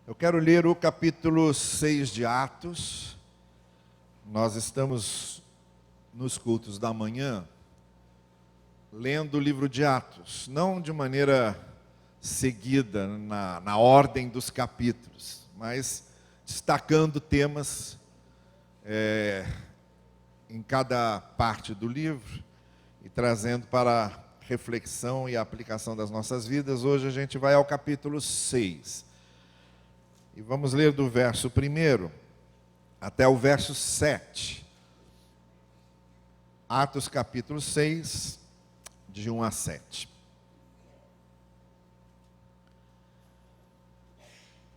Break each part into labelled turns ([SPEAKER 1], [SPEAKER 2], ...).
[SPEAKER 1] Eu quero ler o capítulo 6 de Atos. Nós estamos nos cultos da manhã, lendo o livro de Atos, não de maneira seguida na ordem dos capítulos, mas destacando temas em cada parte do livro e trazendo para reflexão e aplicação das nossas vidas. Hoje a gente vai ao capítulo 6. E vamos ler do verso 1 até o verso 7. Atos capítulo 6, de 1 a 7.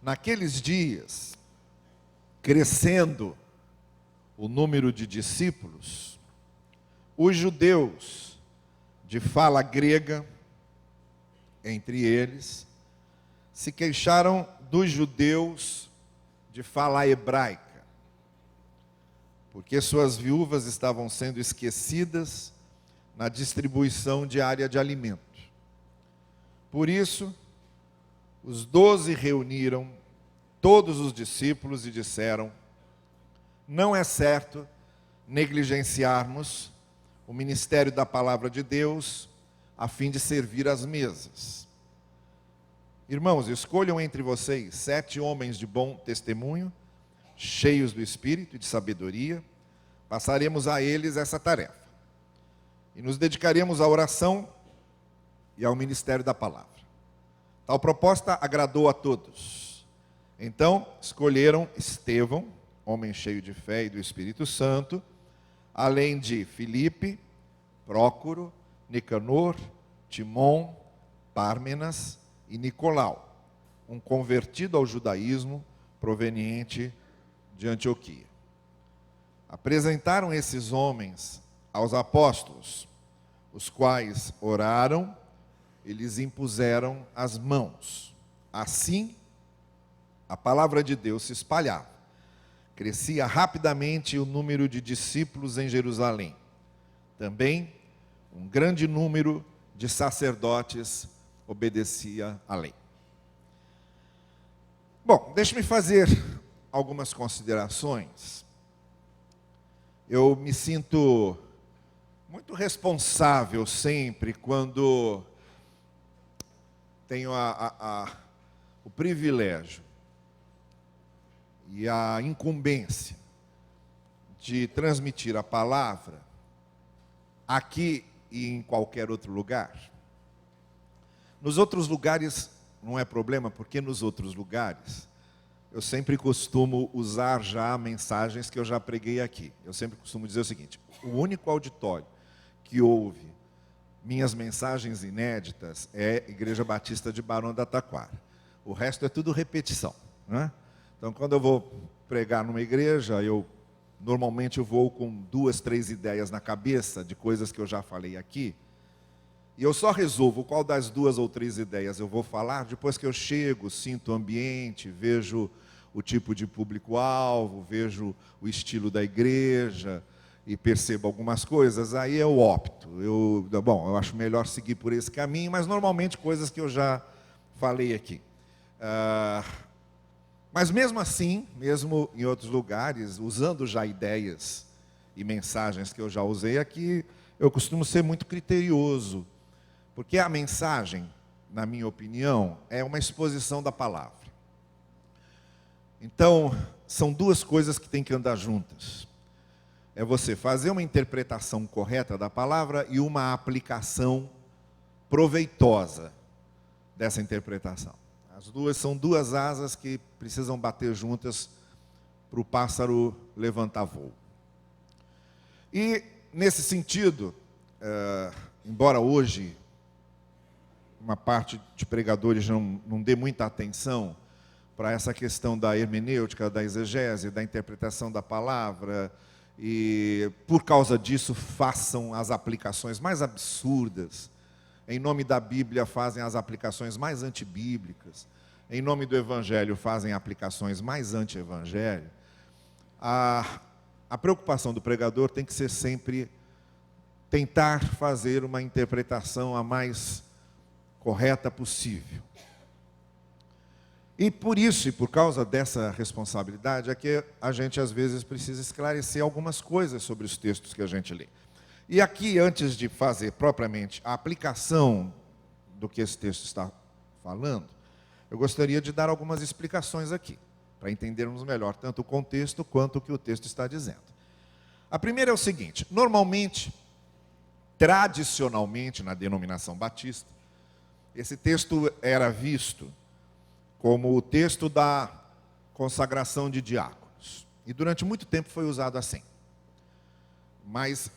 [SPEAKER 1] Naqueles dias, crescendo o número de discípulos, os judeus de fala grega, entre eles, se queixaram dos judeus de fala hebraica, porque suas viúvas estavam sendo esquecidas na distribuição diária de alimento. Por isso, os 12 reuniram todos os discípulos e disseram: não é certo negligenciarmos o ministério da palavra de Deus a fim de servir às mesas. Irmãos, escolham entre vocês 7 homens de bom testemunho, cheios do Espírito e de sabedoria. Passaremos a eles essa tarefa e nos dedicaremos à oração e ao ministério da palavra. Tal proposta agradou a todos. Então escolheram Estevão, homem cheio de fé e do Espírito Santo, além de Filipe, Prócoro, Nicanor, Timon, Pármenas e Nicolau, um convertido ao judaísmo proveniente de Antioquia. Apresentaram esses homens aos apóstolos, os quais oraram e lhes impuseram as mãos. Assim, a palavra de Deus se espalhava. Crescia rapidamente o número de discípulos em Jerusalém. Também um grande número de sacerdotes obedecia à lei. Bom, deixe-me fazer algumas considerações. Eu me sinto muito responsável sempre quando tenho o privilégio e a incumbência de transmitir a palavra aqui e em qualquer outro lugar. Nos outros lugares não é problema, porque nos outros lugares eu sempre costumo usar já mensagens que eu já preguei aqui. Eu sempre costumo dizer o seguinte: o único auditório que ouve minhas mensagens inéditas é a Igreja Batista de Barão da Taquara. O resto é tudo repetição, né? Então, quando eu vou pregar numa igreja, normalmente eu vou com 2, 3 ideias na cabeça de coisas que eu já falei aqui. E eu só resolvo qual das 2 ou 3 ideias eu vou falar depois que eu chego, sinto o ambiente, vejo o tipo de público-alvo, vejo o estilo da igreja e percebo algumas coisas. Aí eu opto. Eu acho melhor seguir por esse caminho, mas normalmente coisas que eu já falei aqui. Mas mesmo assim, mesmo em outros lugares, usando já ideias e mensagens que eu já usei aqui, eu costumo ser muito criterioso, porque a mensagem, na minha opinião, é uma exposição da palavra. Então, são 2 coisas que têm que andar juntas. É você fazer uma interpretação correta da palavra e uma aplicação proveitosa dessa interpretação. As 2 são 2 asas que precisam bater juntas para o pássaro levantar voo. E, nesse sentido, embora hoje uma parte de pregadores não dê muita atenção para essa questão da hermenêutica, da exegese, da interpretação da palavra, e por causa disso façam as aplicações mais absurdas, em nome da Bíblia fazem as aplicações mais antibíblicas, em nome do Evangelho fazem aplicações mais anti-evangelho. A preocupação do pregador tem que ser sempre tentar fazer uma interpretação a mais correta possível. E por isso, e por causa dessa responsabilidade, é que a gente às vezes precisa esclarecer algumas coisas sobre os textos que a gente lê. E aqui, antes de fazer propriamente a aplicação do que esse texto está falando, eu gostaria de dar algumas explicações aqui, para entendermos melhor tanto o contexto quanto o que o texto está dizendo. A primeira é o seguinte: normalmente, tradicionalmente, na denominação batista, esse texto era visto como o texto da consagração de diáconos. E durante muito tempo foi usado assim. Mas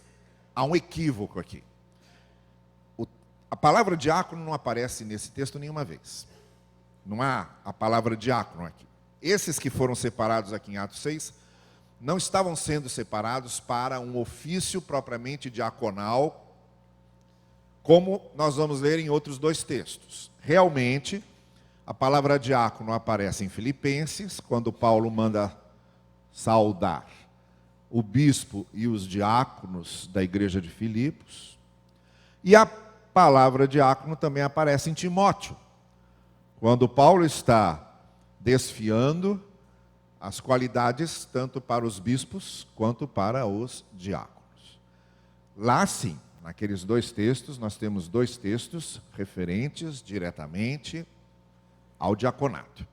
[SPEAKER 1] há um equívoco aqui. A palavra diácono não aparece nesse texto nenhuma vez. Não há a palavra diácono aqui. Esses que foram separados aqui em Atos 6, não estavam sendo separados para um ofício propriamente diaconal, como nós vamos ler em outros dois textos. Realmente, a palavra diácono aparece em Filipenses, quando Paulo manda saudar o bispo e os diáconos da igreja de Filipos. E a palavra diácono também aparece em Timóteo, quando Paulo está desfiando as qualidades tanto para os bispos quanto para os diáconos. Lá sim, naqueles dois textos, nós temos dois textos referentes diretamente ao diaconato.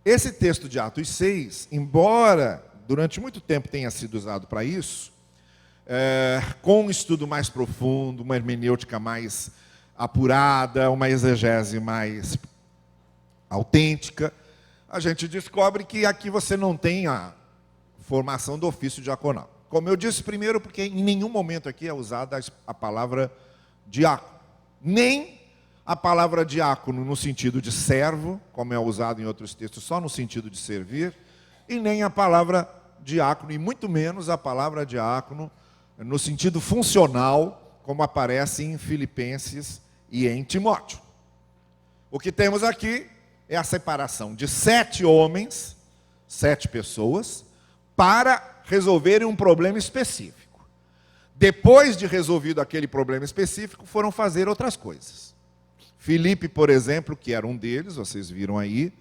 [SPEAKER 1] Esse texto de Atos 6, embora durante muito tempo tenha sido usado para isso, com um estudo mais profundo, uma hermenêutica mais apurada, uma exegese mais autêntica, a gente descobre que aqui você não tem a formação do ofício diaconal. Como eu disse, primeiro, porque em nenhum momento aqui é usada a palavra diácono, nem a palavra diácono no sentido de servo, como é usado em outros textos, só no sentido de servir, e nem a palavra diácono, e muito menos a palavra diácono no sentido funcional, como aparece em Filipenses e em Timóteo. O que temos aqui é a separação de 7 homens, 7 pessoas, para resolverem um problema específico. Depois de resolvido aquele problema específico, foram fazer outras coisas. Filipe, por exemplo, que era um deles, vocês viram aí,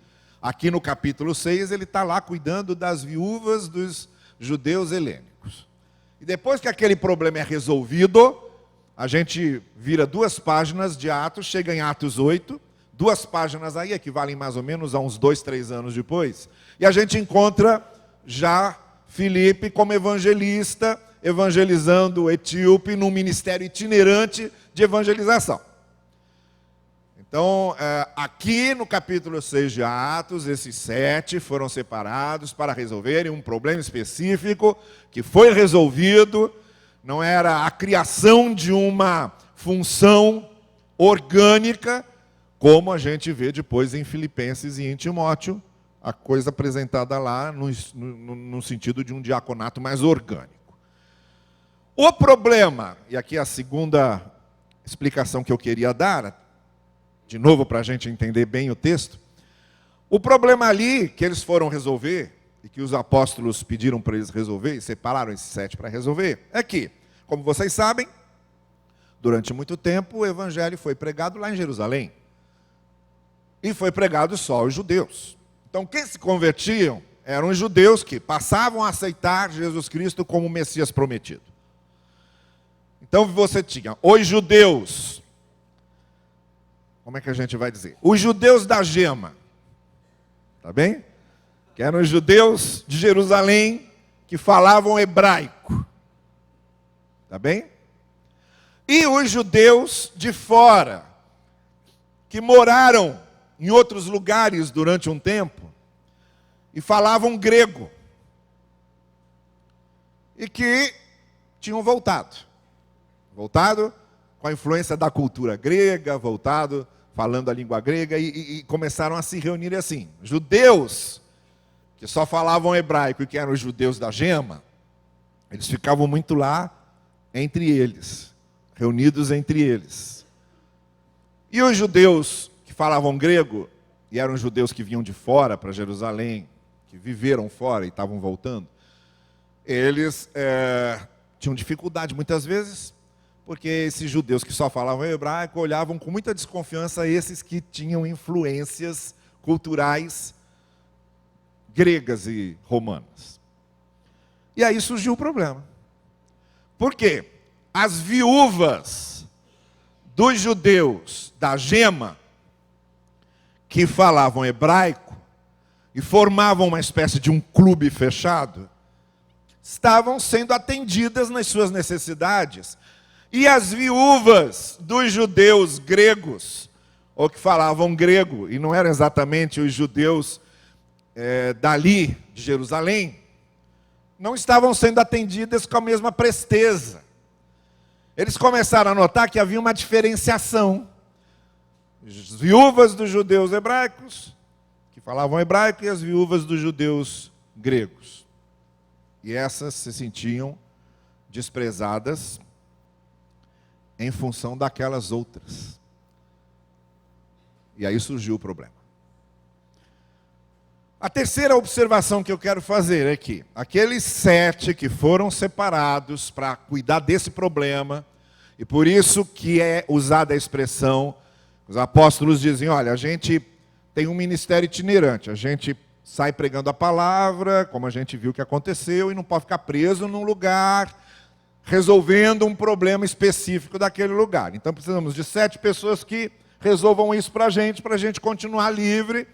[SPEAKER 1] aqui no capítulo 6, ele está lá cuidando das viúvas dos judeus helênicos. E depois que aquele problema é resolvido, a gente vira 2 páginas de Atos, chega em Atos 8, 2 páginas aí, equivalem mais ou menos a uns 2, 3 anos depois, e a gente encontra já Filipe como evangelista, evangelizando o etíope num ministério itinerante de evangelização. Então, aqui no capítulo 6 de Atos, esses 7 foram separados para resolverem um problema específico que foi resolvido. Não era a criação de uma função orgânica, como a gente vê depois em Filipenses e em Timóteo, a coisa apresentada lá no sentido de um diaconato mais orgânico. O problema, e aqui a segunda explicação que eu queria dar, de novo para a gente entender bem o texto, o problema ali que eles foram resolver, e que os apóstolos pediram para eles resolver, e separaram esses 7 para resolver, é que, como vocês sabem, durante muito tempo o evangelho foi pregado lá em Jerusalém. E foi pregado só aos judeus. Então, quem se convertiam eram os judeus que passavam a aceitar Jesus Cristo como o Messias prometido. Então, você tinha os judeus, como é que a gente vai dizer? Os judeus da gema, tá bem? Que eram os judeus de Jerusalém que falavam hebraico, tá bem? E os judeus de fora, que moraram em outros lugares durante um tempo e falavam grego, e que tinham voltado com a influência da cultura grega, voltado falando a língua grega, e começaram a se reunir assim. Judeus que só falavam hebraico e que eram os judeus da gema, eles ficavam muito lá entre eles, reunidos entre eles. E os judeus que falavam grego, e eram judeus que vinham de fora para Jerusalém, que viveram fora e estavam voltando, eles tinham dificuldade muitas vezes, porque esses judeus que só falavam hebraico olhavam com muita desconfiança esses que tinham influências culturais gregas e romanas. E aí surgiu o problema. Por quê? As viúvas dos judeus da Gema, que falavam hebraico e formavam uma espécie de um clube fechado, estavam sendo atendidas nas suas necessidades. E as viúvas dos judeus gregos, ou que falavam grego, e não eram exatamente os judeus dali, de Jerusalém, não estavam sendo atendidas com a mesma presteza. Eles começaram a notar que havia uma diferenciação. As viúvas dos judeus hebraicos, que falavam hebraico, e as viúvas dos judeus gregos. E essas se sentiam desprezadas em função daquelas outras. E aí surgiu o problema. A terceira observação que eu quero fazer é que aqueles 7 que foram separados para cuidar desse problema, e por isso que é usada a expressão, os apóstolos dizem, olha, a gente tem um ministério itinerante, a gente sai pregando a palavra, como a gente viu que aconteceu, e não pode ficar preso num lugar, resolvendo um problema específico daquele lugar. Então precisamos de 7 pessoas que resolvam isso para a gente continuar livre,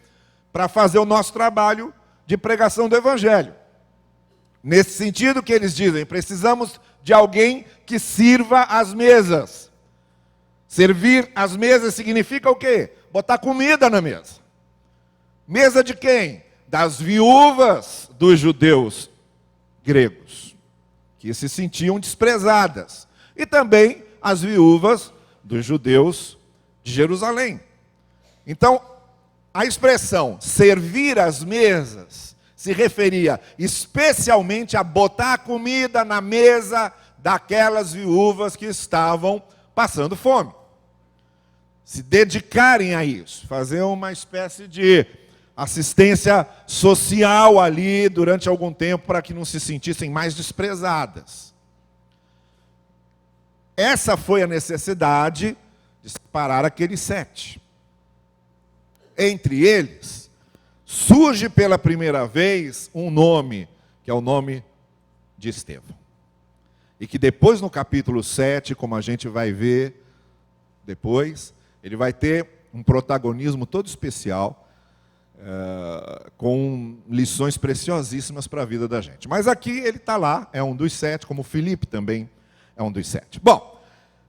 [SPEAKER 1] para fazer o nosso trabalho de pregação do Evangelho. Nesse sentido que eles dizem, precisamos de alguém que sirva as mesas. Servir as mesas significa o quê? Botar comida na mesa. Mesa de quem? Das viúvas dos judeus gregos, que se sentiam desprezadas. E também as viúvas dos judeus de Jerusalém. Então, a expressão servir as mesas se referia especialmente a botar a comida na mesa daquelas viúvas que estavam passando fome. Se dedicarem a isso, fazer uma espécie de assistência social ali durante algum tempo para que não se sentissem mais desprezadas. Essa foi a necessidade de separar aqueles 7. Entre eles, surge pela primeira vez um nome, que é o nome de Estevão. E que depois no capítulo 7, como a gente vai ver depois, ele vai ter um protagonismo todo especial, com lições preciosíssimas para a vida da gente. Mas aqui ele está lá, é um dos 7, como Filipe também é um dos 7. Bom,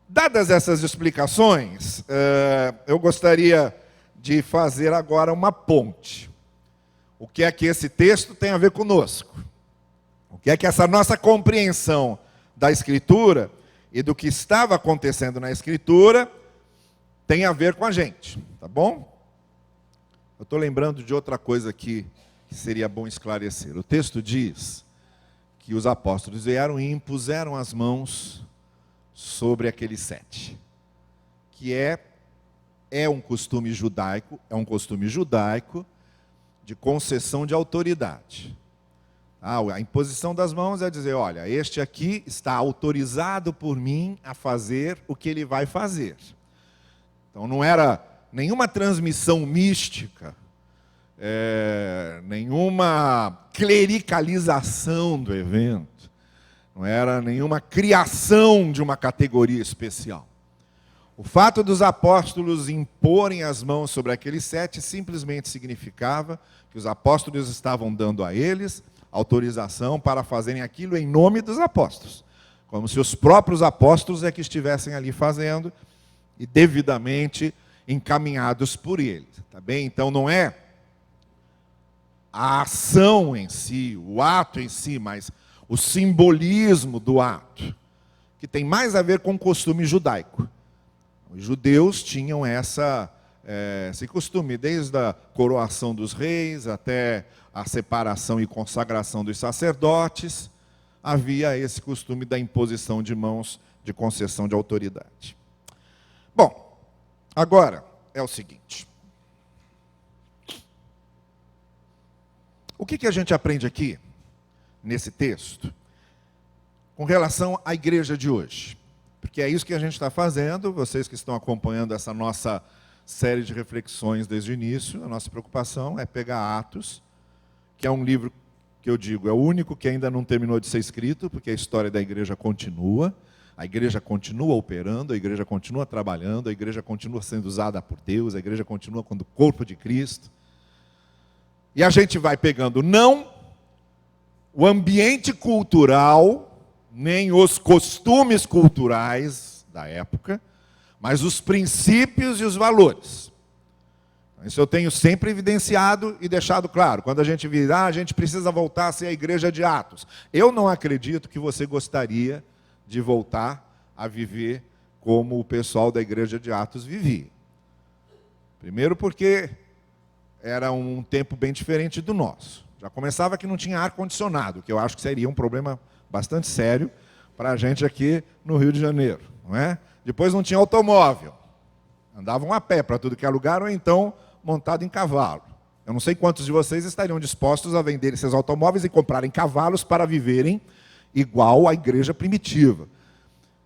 [SPEAKER 1] dadas essas explicações, eu gostaria de fazer agora uma ponte. O que é que esse texto tem a ver conosco? O que é que essa nossa compreensão da Escritura e do que estava acontecendo na Escritura tem a ver com a gente, tá bom? Eu estou lembrando de outra coisa aqui que seria bom esclarecer. O texto diz que os apóstolos vieram e impuseram as mãos sobre aqueles 7, que é um costume judaico, de concessão de autoridade. A imposição das mãos é dizer, olha, este aqui está autorizado por mim a fazer o que ele vai fazer. Então não era nenhuma transmissão mística, nenhuma clericalização do evento, não era nenhuma criação de uma categoria especial. O fato dos apóstolos imporem as mãos sobre aqueles 7 simplesmente significava que os apóstolos estavam dando a eles autorização para fazerem aquilo em nome dos apóstolos, como se os próprios apóstolos é que estivessem ali fazendo e devidamente encaminhados por eles, tá bem? Então não é a ação em si, o ato em si, mas o simbolismo do ato, que tem mais a ver com o costume judaico. Os judeus tinham esse costume, desde a coroação dos reis até a separação e consagração dos sacerdotes, havia esse costume da imposição de mãos, de concessão de autoridade. Bom, agora é o seguinte. O que a gente aprende aqui, nesse texto, com relação à igreja de hoje? Porque é isso que a gente está fazendo, vocês que estão acompanhando essa nossa série de reflexões desde o início. A nossa preocupação é pegar Atos, que é um livro que eu digo, é o único que ainda não terminou de ser escrito, porque a história da igreja continua. A igreja continua operando, a igreja continua trabalhando, a igreja continua sendo usada por Deus, a igreja continua como corpo de Cristo. E a gente vai pegando não o ambiente cultural, nem os costumes culturais da época, mas os princípios e os valores. Isso eu tenho sempre evidenciado e deixado claro. Quando a gente a gente precisa voltar a ser a igreja de Atos. Eu não acredito que você gostaria de voltar a viver como o pessoal da igreja de Atos vivia. Primeiro porque era um tempo bem diferente do nosso. Já começava que não tinha ar-condicionado, que eu acho que seria um problema bastante sério para a gente aqui no Rio de Janeiro, não é? Depois não tinha automóvel. Andavam a pé para tudo que é lugar, ou então montado em cavalo. Eu não sei quantos de vocês estariam dispostos a vender esses automóveis e comprarem cavalos para viverem igual à igreja primitiva.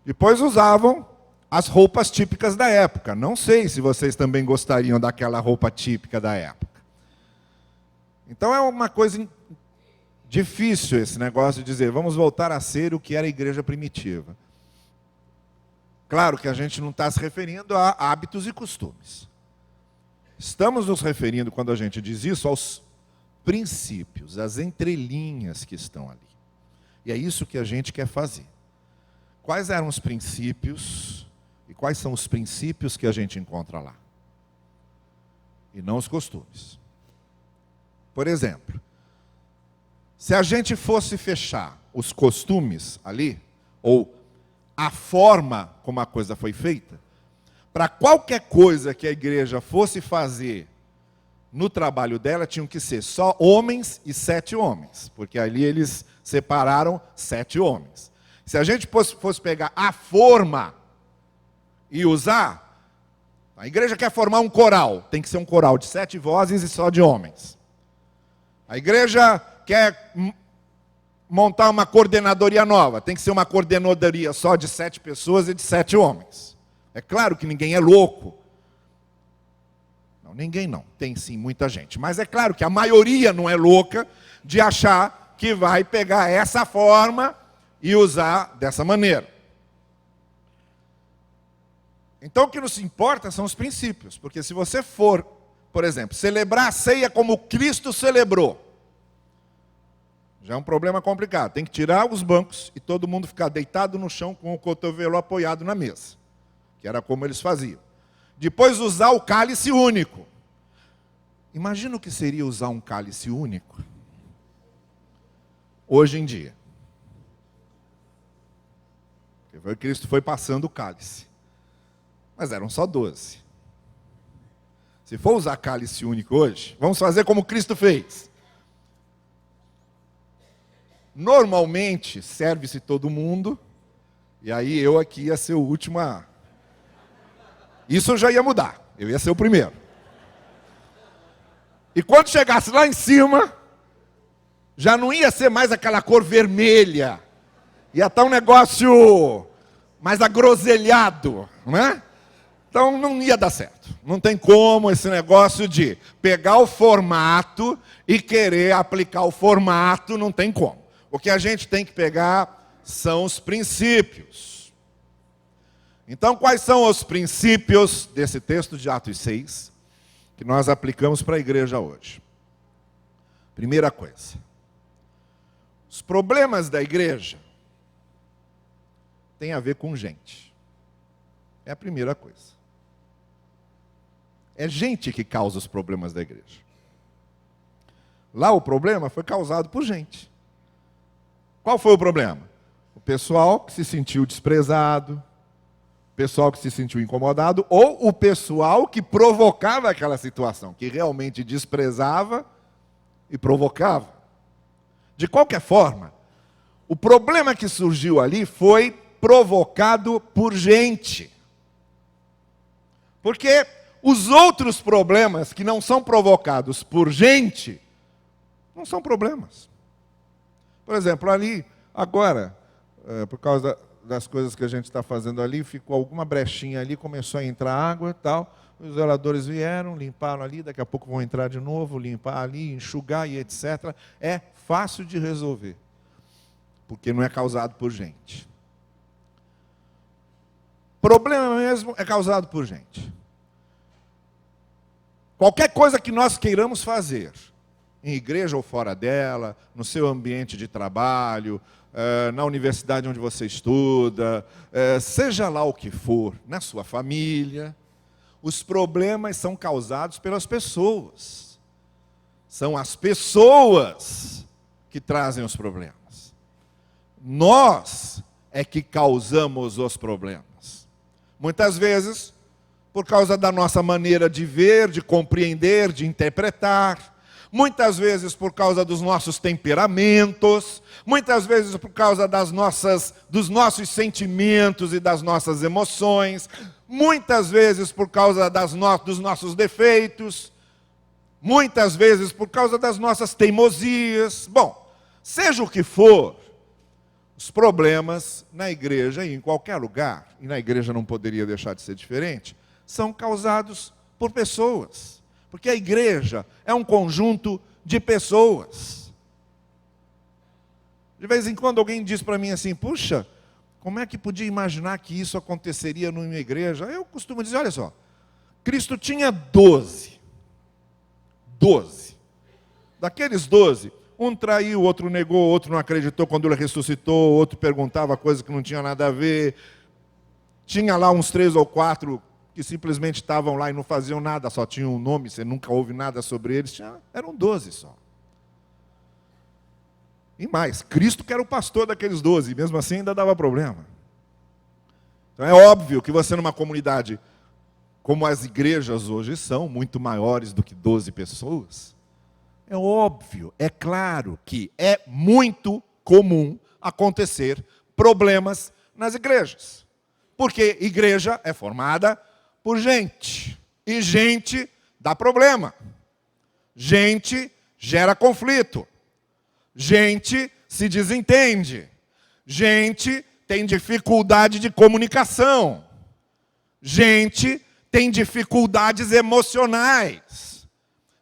[SPEAKER 1] Depois usavam as roupas típicas da época. Não sei se vocês também gostariam daquela roupa típica da época. Então é uma coisa difícil esse negócio de dizer, vamos voltar a ser o que era a igreja primitiva. Claro que a gente não está se referindo a hábitos e costumes. Estamos nos referindo, quando a gente diz isso, aos princípios, às entrelinhas que estão ali. E é isso que a gente quer fazer. Quais eram os princípios e quais são os princípios que a gente encontra lá? E não os costumes. Por exemplo, se a gente fosse fechar os costumes ali, ou a forma como a coisa foi feita, para qualquer coisa que a igreja fosse fazer no trabalho dela, tinham que ser só homens e 7 homens, porque ali eles separaram 7 homens. Se a gente fosse pegar a forma e usar, a igreja quer formar um coral, tem que ser um coral de 7 vozes e só de homens. A igreja quer montar uma coordenadoria nova, tem que ser uma coordenadoria só de 7 pessoas e de 7 homens. É claro que ninguém é louco. Não, ninguém não, tem sim muita gente. Mas é claro que a maioria não é louca de achar que vai pegar essa forma e usar dessa maneira. Então o que nos importa são os princípios, porque se você for, por exemplo, celebrar a ceia como Cristo celebrou, já é um problema complicado. Tem que tirar os bancos e todo mundo ficar deitado no chão com o cotovelo apoiado na mesa, que era como eles faziam. Depois usar o cálice único. Imagina o que seria usar um cálice único hoje em dia. Porque Cristo foi passando o cálice. Mas eram só 12. Se for usar cálice único hoje, vamos fazer como Cristo fez. Normalmente, serve-se todo mundo, e aí eu aqui ia ser o último a... Isso já ia mudar, eu ia ser o primeiro. E quando chegasse lá em cima, já não ia ser mais aquela cor vermelha, ia estar um negócio mais agroselhado, não é? Então não ia dar certo. Não tem como esse negócio de pegar o formato e querer aplicar o formato, não tem como. O que a gente tem que pegar são os princípios. Então, quais são os princípios desse texto de Atos 6 que nós aplicamos para a igreja hoje? Primeira coisa, os problemas da igreja têm a ver com gente. É a primeira coisa. É gente que causa os problemas da igreja. Lá o problema foi causado por gente. Qual foi o problema? O pessoal que se sentiu desprezado, o pessoal que se sentiu incomodado, ou o pessoal que provocava aquela situação, que realmente desprezava e provocava. De qualquer forma, o problema que surgiu ali foi provocado por gente. Porque os outros problemas que não são provocados por gente, não são problemas. Por exemplo, ali, agora, por causa das coisas que a gente está fazendo ali, ficou alguma brechinha ali, começou a entrar água e tal. os zeladores vieram, limparam ali, daqui a pouco vão entrar de novo, limpar ali, enxugar e etc. É fácil de resolver, porque não é causado por gente. Problema mesmo é causado por gente. Qualquer coisa que nós queiramos fazer, em igreja ou fora dela, no seu ambiente de trabalho, na universidade onde você estuda, seja lá o que for, na sua família, os problemas são causados pelas pessoas. São as pessoas que trazem os problemas. Nós é que causamos os problemas. Muitas vezes, por causa da nossa maneira de ver, de compreender, de interpretar, muitas vezes por causa dos nossos temperamentos, muitas vezes por causa dos nossos sentimentos e das nossas emoções, muitas vezes por causa dos nossos defeitos, muitas vezes por causa das nossas teimosias. Bom, seja o que for, os problemas na igreja e em qualquer lugar, e na igreja não poderia deixar de ser diferente, são causados por pessoas. Porque a igreja é um conjunto de pessoas. De vez em quando alguém diz para mim assim, puxa, como é que podia imaginar que isso aconteceria numa igreja? Eu costumo dizer, olha só, Cristo tinha 12. 12. Daqueles 12, um traiu, outro negou, outro não acreditou quando ele ressuscitou, outro perguntava coisa que não tinha nada a ver. Tinha lá uns 3 ou 4 que simplesmente estavam lá e não faziam nada, só tinham um nome, você nunca ouve nada sobre eles. Eram 12 só. E mais, Cristo que era o pastor daqueles 12, e mesmo assim ainda dava problema. Então é óbvio que você numa comunidade, como as igrejas hoje são, muito maiores do que 12 pessoas, é óbvio, é claro que é muito comum acontecer problemas nas igrejas. Porque igreja é formada por gente. E gente dá problema. Gente gera conflito. Gente se desentende. Gente tem dificuldade de comunicação. Gente tem dificuldades emocionais.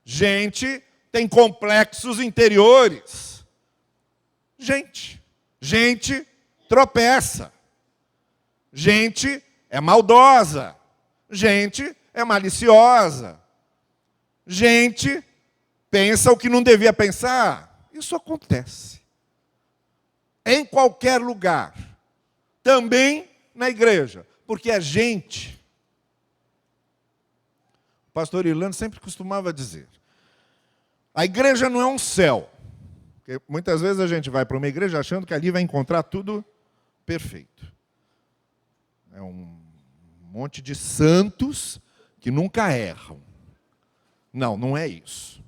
[SPEAKER 1] Gente tem complexos interiores. Gente tropeça. Gente é maldosa. Gente é maliciosa. Gente pensa o que não devia pensar. Isso acontece. Em qualquer lugar. Também na igreja. Porque é gente. O pastor Irlando sempre costumava dizer, a igreja não é um céu. Porque muitas vezes a gente vai para uma igreja achando que ali vai encontrar tudo perfeito. É um monte de santos que nunca erram. Não, não é isso.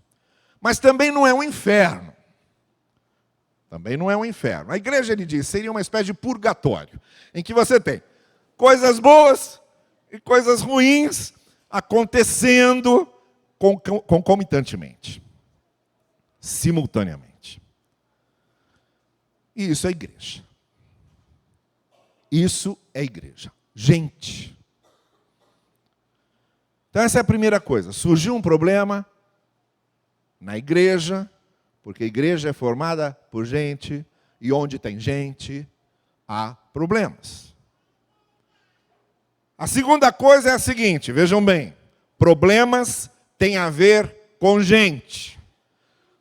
[SPEAKER 1] Mas também não é um inferno. Também não é um inferno. A igreja, ele diz, seria uma espécie de purgatório, em que você tem coisas boas e coisas ruins acontecendo concomitantemente, simultaneamente. E isso é igreja. Isso é igreja. Gente. Então essa é a primeira coisa. Surgiu um problema na igreja, porque a igreja é formada por gente, e onde tem gente, há problemas. A segunda coisa é a seguinte, vejam bem, problemas têm a ver com gente.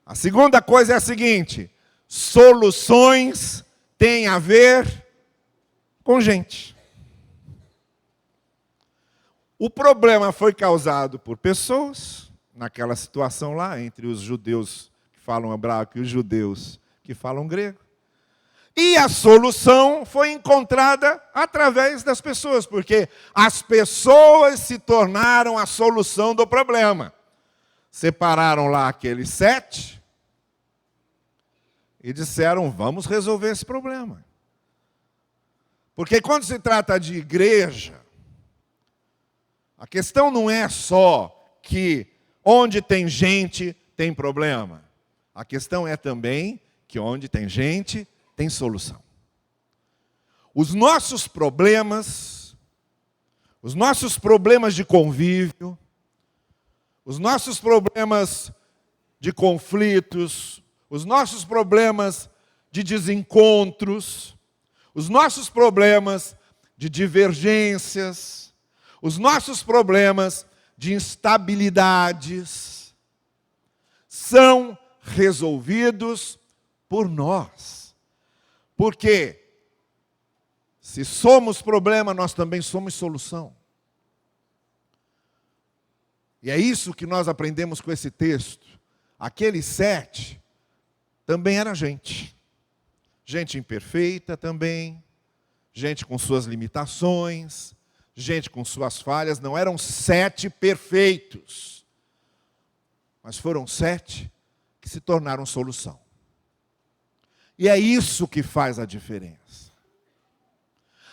[SPEAKER 1] A segunda coisa é a seguinte, soluções têm a ver com gente. O problema foi causado por pessoas, naquela situação lá, entre os judeus que falam hebraico e os judeus que falam grego. E a solução foi encontrada através das pessoas, porque as pessoas se tornaram a solução do problema. Separaram lá aqueles 7 e disseram, vamos resolver esse problema. Porque quando se trata de igreja, a questão não é só que onde tem gente tem problema. A questão é também que onde tem gente tem solução. Os nossos problemas, Os nossos problemas de convívio, os nossos problemas de conflitos, os nossos problemas de desencontros, os nossos problemas de divergências, os nossos problemas de instabilidades, são resolvidos por nós. Porque se somos problema, nós também somos solução. E é isso que nós aprendemos com esse texto. Aqueles 7 também era gente. Gente imperfeita também, gente com suas limitações, gente com suas falhas. Não eram 7 perfeitos, mas foram 7 que se tornaram solução. E é isso que faz a diferença.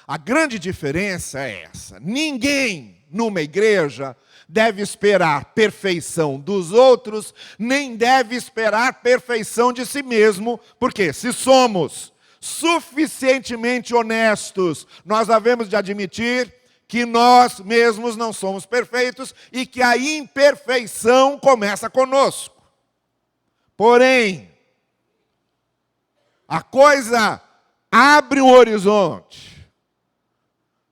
[SPEAKER 1] A grande diferença é essa: ninguém numa igreja deve esperar perfeição dos outros, nem deve esperar perfeição de si mesmo, porque se somos suficientemente honestos, nós havemos de admitir que nós mesmos não somos perfeitos e que a imperfeição começa conosco. Porém, a coisa abre um horizonte,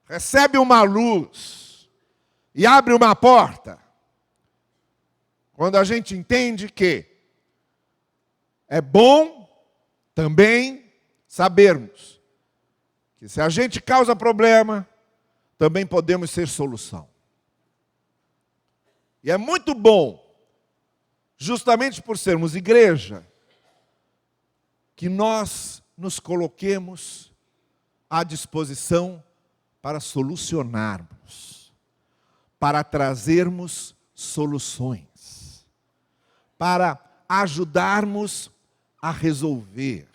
[SPEAKER 1] recebe uma luz e abre uma porta, quando a gente entende que é bom também sabermos que se a gente causa problema, também podemos ser solução. E é muito bom, justamente por sermos igreja, que nós nos coloquemos à disposição para solucionarmos, para trazermos soluções, para ajudarmos a resolver,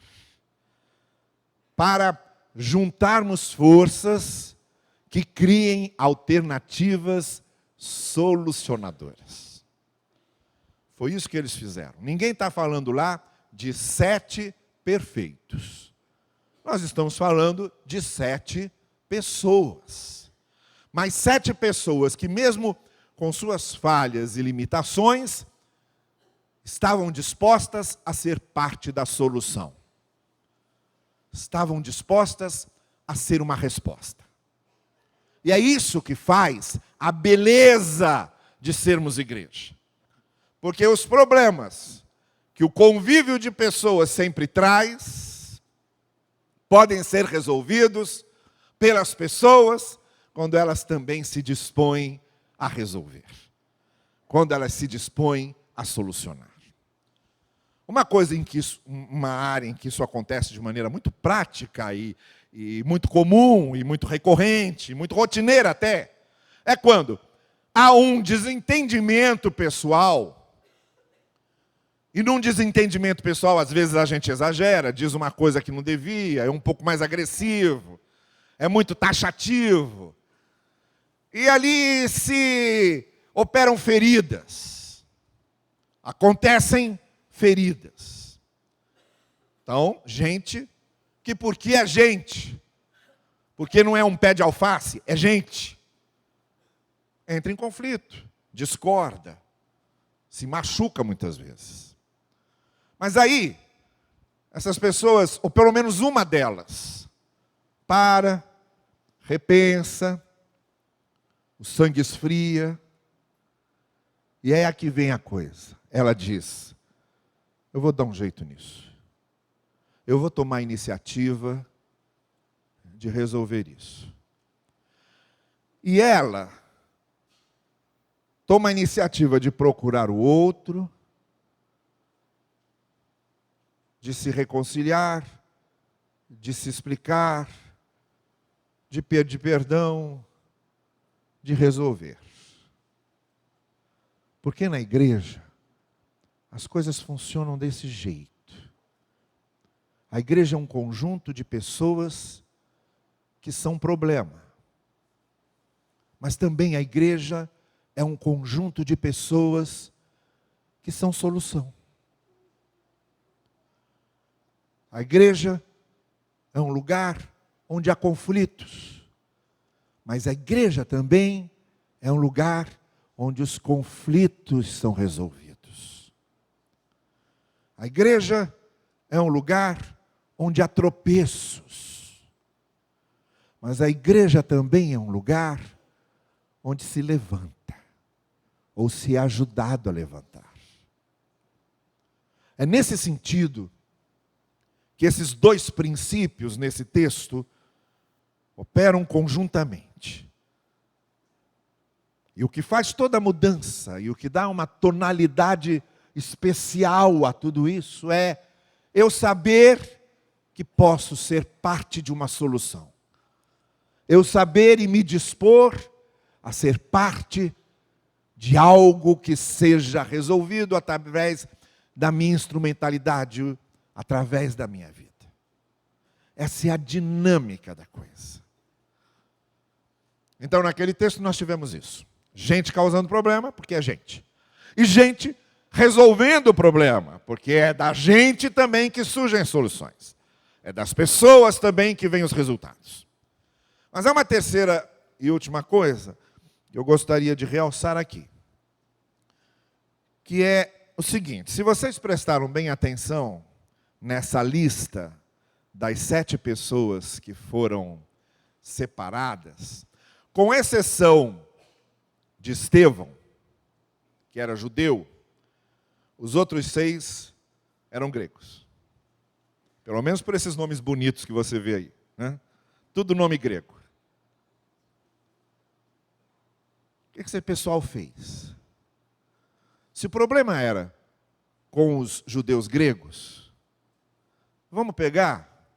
[SPEAKER 1] para juntarmos forças que criem alternativas solucionadoras. Foi isso que eles fizeram. Ninguém está falando lá de 7 perfeitos. Nós estamos falando de 7 pessoas. Mas 7 pessoas que, mesmo com suas falhas e limitações, estavam dispostas a ser parte da solução. Estavam dispostas a ser uma resposta. E é isso que faz a beleza de sermos igreja. Porque os problemas que o convívio de pessoas sempre traz podem ser resolvidos pelas pessoas quando elas também se dispõem a resolver. Quando elas se dispõem a solucionar. Uma área em que isso acontece de maneira muito prática e muito comum, e muito recorrente, muito rotineira até, é quando há um desentendimento pessoal. E num desentendimento pessoal, às vezes a gente exagera, diz uma coisa que não devia, é um pouco mais agressivo, é muito taxativo. E ali se operam feridas. Acontecem feridas. Então, gente que porque é gente, porque não é um pé de alface, é gente, entra em conflito, discorda, se machuca muitas vezes. Mas aí, essas pessoas, ou pelo menos uma delas, para, repensa, o sangue esfria, e é aqui vem a coisa. Ela diz: eu vou dar um jeito nisso. Eu vou tomar a iniciativa de resolver isso. E ela toma a iniciativa de procurar o outro, de se reconciliar, de se explicar, de pedir perdão, de resolver. Porque na igreja as coisas funcionam desse jeito. A igreja é um conjunto de pessoas que são problema. Mas também a igreja é um conjunto de pessoas que são solução. A igreja é um lugar onde há conflitos, Mas a igreja também é um lugar onde os conflitos são resolvidos. A igreja é um lugar onde há tropeços. Mas a igreja também é um lugar onde se levanta, ou se é ajudado a levantar. É nesse sentido que esses dois princípios nesse texto operam conjuntamente. E o que faz toda a mudança, e o que dá uma tonalidade especial a tudo isso, é eu saber que posso ser parte de uma solução. Eu saber e me dispor a ser parte de algo que seja resolvido através da minha instrumentalidade, através da minha vida. Essa é a dinâmica da coisa. Então, naquele texto nós tivemos isso. Gente causando problema, porque é gente. E gente resolvendo o problema, porque é da gente também que surgem soluções. É das pessoas também que vêm os resultados. Mas há uma terceira e última coisa que eu gostaria de realçar aqui. Que é o seguinte: se vocês prestaram bem atenção nessa lista das 7 pessoas que foram separadas, com exceção de Estevão, que era judeu, os outros 6 eram gregos. Pelo menos por esses nomes bonitos que você vê aí, né? Tudo nome grego. O que esse pessoal fez? Se o problema era com os judeus gregos, vamos pegar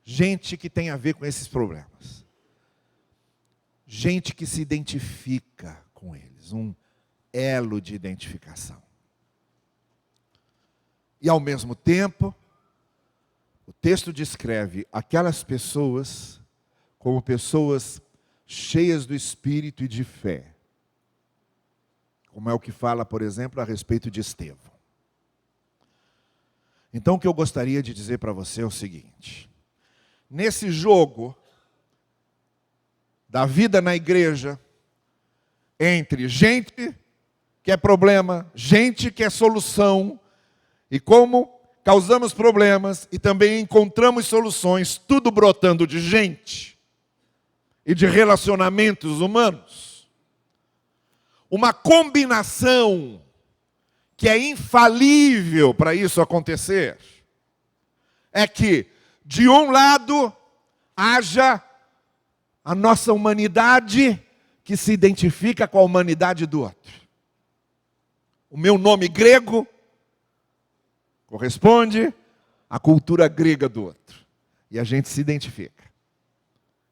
[SPEAKER 1] gente que tem a ver com esses problemas. Gente que se identifica com eles, um elo de identificação. E ao mesmo tempo, o texto descreve aquelas pessoas como pessoas cheias do Espírito e de fé. Como é o que fala, por exemplo, a respeito de Estevão. Então, o que eu gostaria de dizer para você é o seguinte: nesse jogo da vida na igreja, entre gente que é problema, gente que é solução, e como causamos problemas e também encontramos soluções, tudo brotando de gente e de relacionamentos humanos, uma combinação que é infalível para isso acontecer, é que, de um lado, haja a nossa humanidade que se identifica com a humanidade do outro. O meu nome grego corresponde à cultura grega do outro. E a gente se identifica.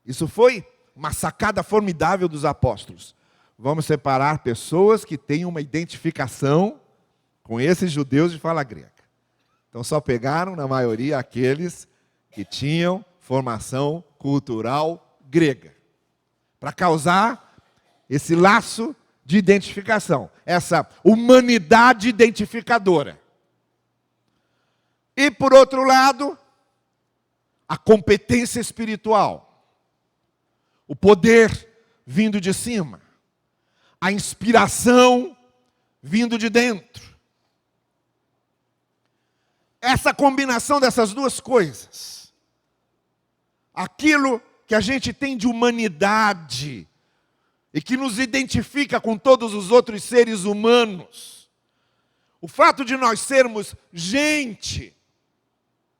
[SPEAKER 1] Isso foi uma sacada formidável dos apóstolos. Vamos separar pessoas que têm uma identificação com esses judeus de fala grega. Então só pegaram, na maioria, aqueles que tinham formação cultural grega, para causar esse laço de identificação, essa humanidade identificadora. E, por outro lado, a competência espiritual, o poder vindo de cima, a inspiração vindo de dentro. Essa combinação dessas duas coisas, aquilo que a gente tem de humanidade e que nos identifica com todos os outros seres humanos, o fato de nós sermos gente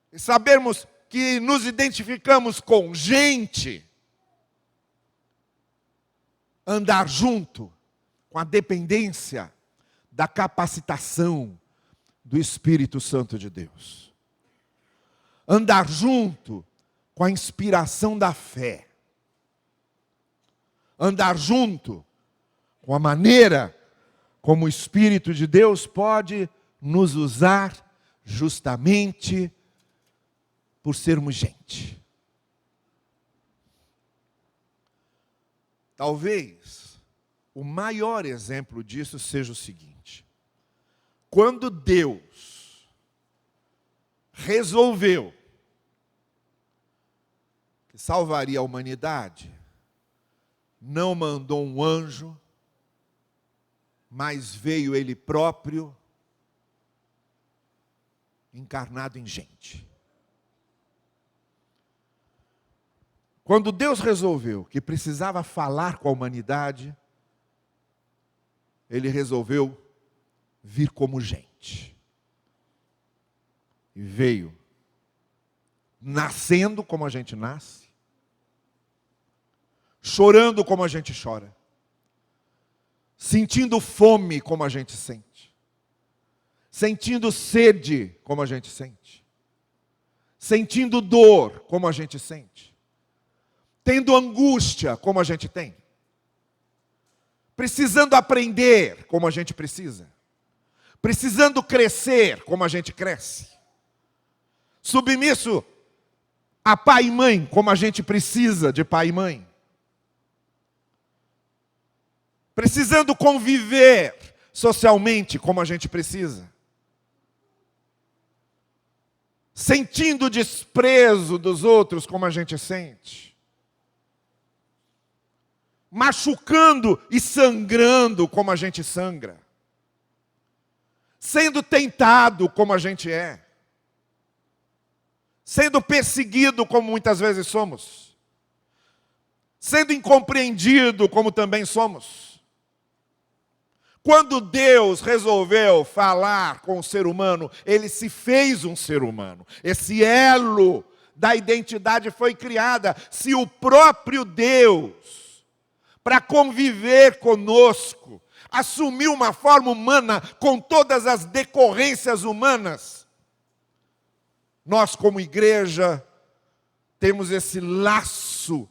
[SPEAKER 1] e sabermos que nos identificamos com gente, andar junto com a dependência da capacitação do Espírito Santo de Deus. Andar junto com a inspiração da fé. Andar junto com a maneira como o Espírito de Deus pode nos usar justamente por sermos gente. Talvez o maior exemplo disso seja o seguinte: quando Deus resolveu que salvaria a humanidade, não mandou um anjo, mas veio Ele próprio, encarnado em gente. Quando Deus resolveu que precisava falar com a humanidade, Ele resolveu vir como gente. E veio nascendo como a gente nasce, chorando como a gente chora, sentindo fome como a gente sente, sentindo sede como a gente sente, sentindo dor como a gente sente, tendo angústia como a gente tem, precisando aprender como a gente precisa, precisando crescer como a gente cresce, submisso a pai e mãe como a gente precisa de pai e mãe, precisando conviver socialmente como a gente precisa, sentindo desprezo dos outros como a gente sente, machucando e sangrando como a gente sangra, sendo tentado como a gente é, sendo perseguido como muitas vezes somos, sendo incompreendido como também somos. Quando Deus resolveu falar com o ser humano, Ele se fez um ser humano. Esse elo da identidade foi criada. Se o próprio Deus, para conviver conosco, assumiu uma forma humana com todas as decorrências humanas, nós como igreja temos esse laço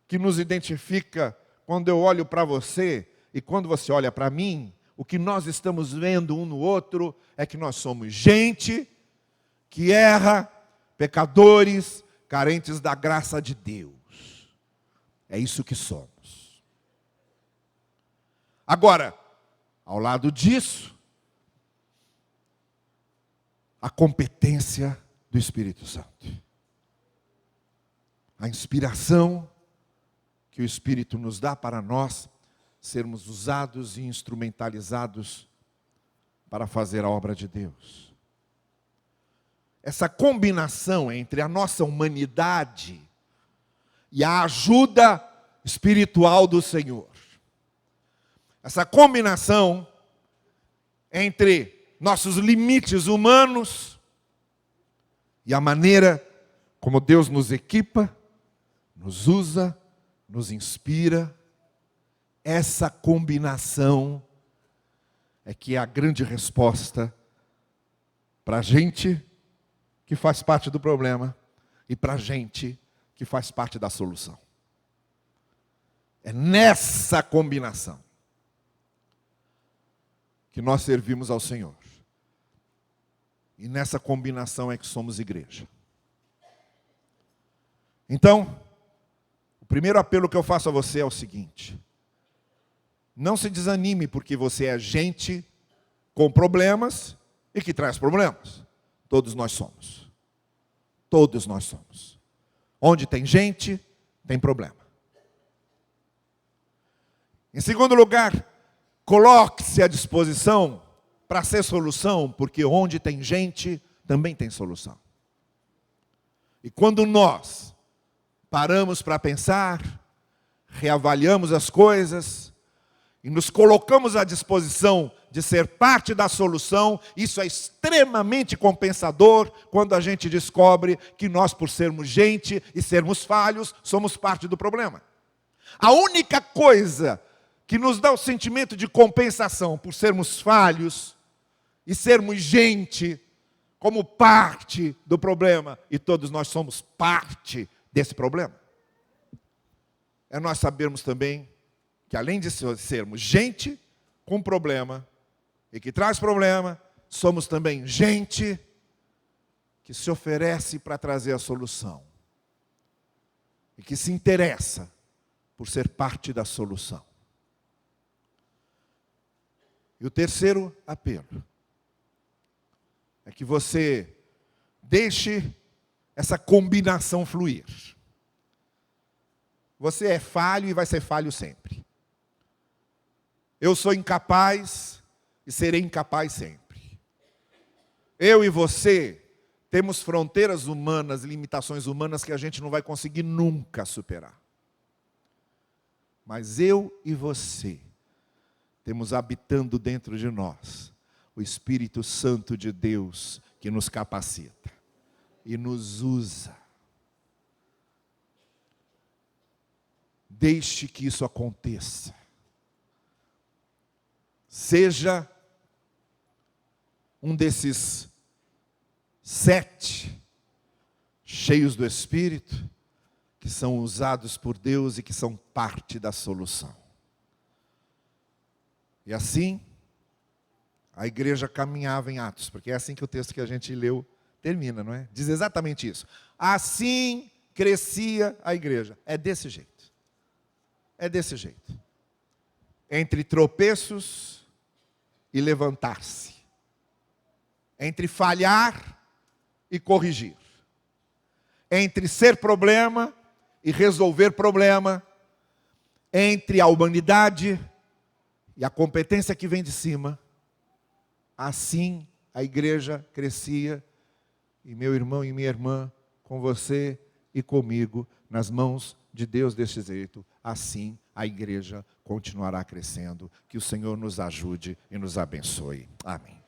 [SPEAKER 1] que nos identifica. Quando eu olho para você e quando você olha para mim, o que nós estamos vendo um no outro é que nós somos gente que erra, pecadores, carentes da graça de Deus. É isso que somos. Agora, ao lado disso, a competência do Espírito Santo. A inspiração que o Espírito nos dá para nós sermos usados e instrumentalizados para fazer a obra de Deus. Essa combinação entre a nossa humanidade e a ajuda espiritual do Senhor. Essa combinação entre nossos limites humanos e a maneira como Deus nos equipa, nos usa, nos inspira. Essa combinação é que é a grande resposta para a gente que faz parte do problema e para a gente que faz parte da solução. É nessa combinação que nós servimos ao Senhor. E nessa combinação é que somos igreja. Então, o primeiro apelo que eu faço a você é o seguinte: não se desanime porque você é gente com problemas e que traz problemas. Todos nós somos. Todos nós somos. Onde tem gente, tem problema. Em segundo lugar, coloque-se à disposição para ser solução, porque onde tem gente, também tem solução. E quando nós paramos para pensar, reavaliamos as coisas e nos colocamos à disposição de ser parte da solução, isso é extremamente compensador quando a gente descobre que nós, por sermos gente e sermos falhos, somos parte do problema. A única coisa que nos dá o sentimento de compensação por sermos falhos e sermos gente como parte do problema, e todos nós somos parte desse problema, é nós sabermos também que além de sermos gente com problema e que traz problema, somos também gente que se oferece para trazer a solução e que se interessa por ser parte da solução. E o terceiro apelo é que você deixe essa combinação fluir. Você é falho e vai ser falho sempre. Eu sou incapaz e serei incapaz sempre. Eu e você temos fronteiras humanas, limitações humanas que a gente não vai conseguir nunca superar. Mas eu e você temos habitando dentro de nós o Espírito Santo de Deus que nos capacita e nos usa. Deixe que isso aconteça. Seja um desses 7 cheios do Espírito que são usados por Deus e que são parte da solução. E assim, a igreja caminhava em Atos, porque é assim que o texto que a gente leu termina, não é? Diz exatamente isso. Assim crescia a igreja. É desse jeito. É desse jeito. Entre tropeços e levantar-se. Entre falhar e corrigir. Entre ser problema e resolver problema. Entre a humanidade e a competência que vem de cima. Assim a igreja crescia. E meu irmão e minha irmã, com você e comigo, nas mãos de Deus deste jeito, assim a igreja continuará crescendo. Que o Senhor nos ajude e nos abençoe. Amém.